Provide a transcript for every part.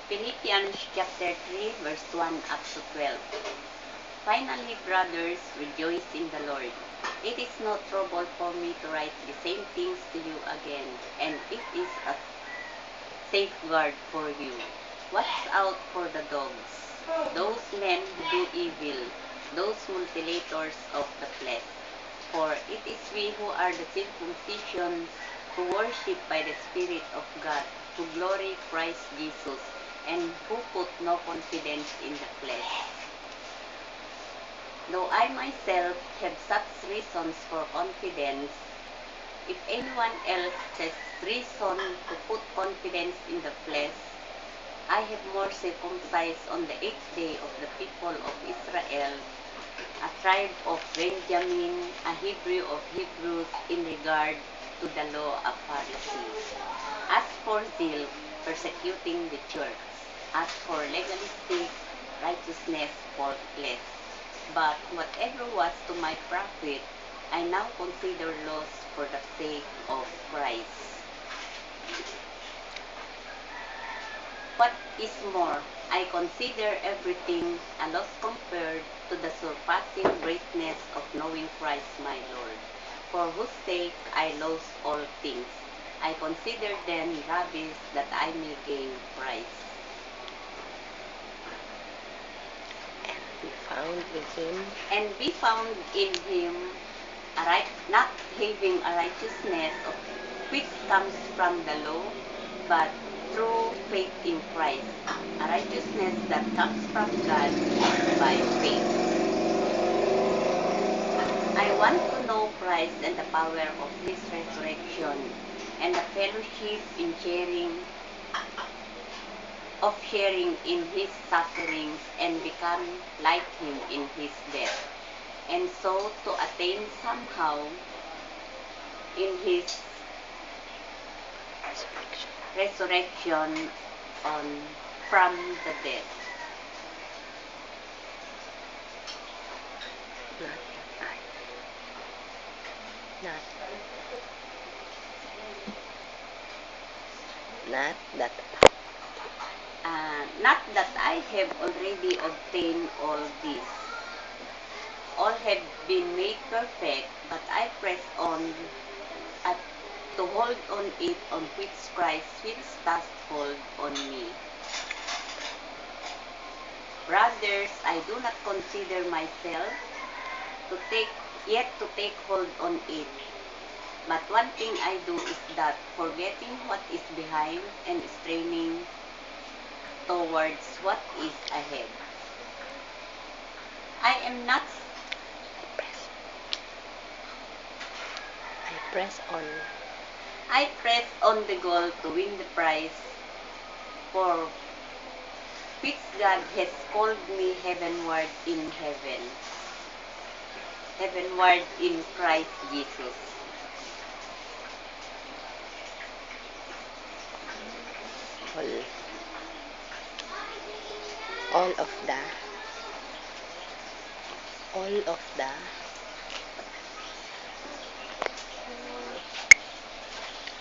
Philippians chapter 3, verse 1 up to 12. Finally, brothers, rejoice in the Lord. It is no trouble for me to write the same things to you again, and it is a safeguard for you. Watch out for the dogs, those men who do evil, those mutilators of the flesh. For it is we who are the circumcision, who worship by the Spirit of God, who glory Christ Jesus, and who put no confidence in the flesh. Though I myself have such reasons for confidence, if anyone else has reason to put confidence in the flesh, I have more circumcised on the 8th day of the people of Israel, a tribe of Benjamin, a Hebrew of Hebrews in regard to the law of Pharisees. As for zeal, persecuting the church. As for legalistic righteousness, faultless. But whatever was to my profit, I now consider loss for the sake of Christ. What is more, I consider everything a loss compared to the surpassing greatness of knowing Christ my Lord, for whose sake I lost all things. I consider them rubbish that I may gain Christ. And be found in him, not having a righteousness of which comes from the law, but through faith in Christ, a righteousness that comes from God by faith. I want to know Christ and the power of his resurrection, and the fellowship in sharing in his sufferings, and become like him in his death, and so to attain somehow in his resurrection from the dead. Not that I have already obtained all this. All have been made perfect, but I press on to hold on it on which Christ will thus hold on me. Brothers, I do not consider myself to take hold on it. But one thing I do is that, forgetting what is behind and straining towards what is ahead, I press on the goal to win the prize for which God has called me heavenward in Christ Jesus.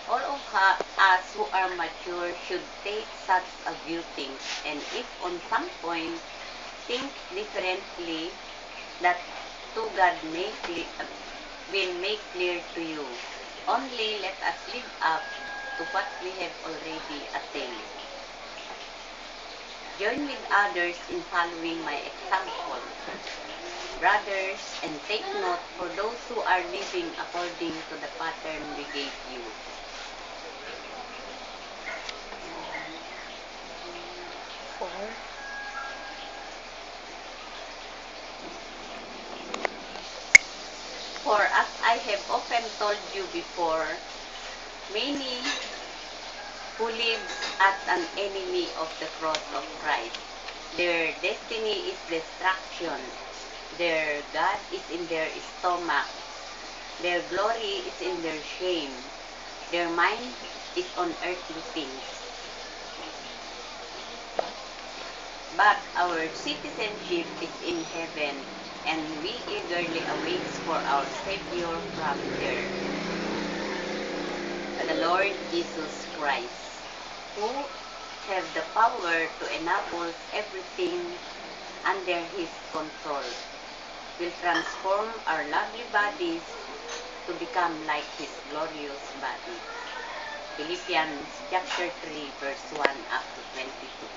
All of us who are mature should take such a view things, and if on some point think differently, that to God will make clear to you. Only let us live up to what we have already attained. Join with others in following my example, brothers, and take note for those who are living according to the pattern we gave you. For as I have often told you before, many who live as an enemy of the cross of Christ, their destiny is destruction, their God is in their stomach, their glory is in their shame, their mind is on earthly things. But our citizenship is in heaven, and we eagerly await for our Savior from there, the Lord Jesus Christ, who have the power to enable everything under His control, will transform our lovely bodies to become like His glorious body. Philippians chapter 3 verse 1 up to 22.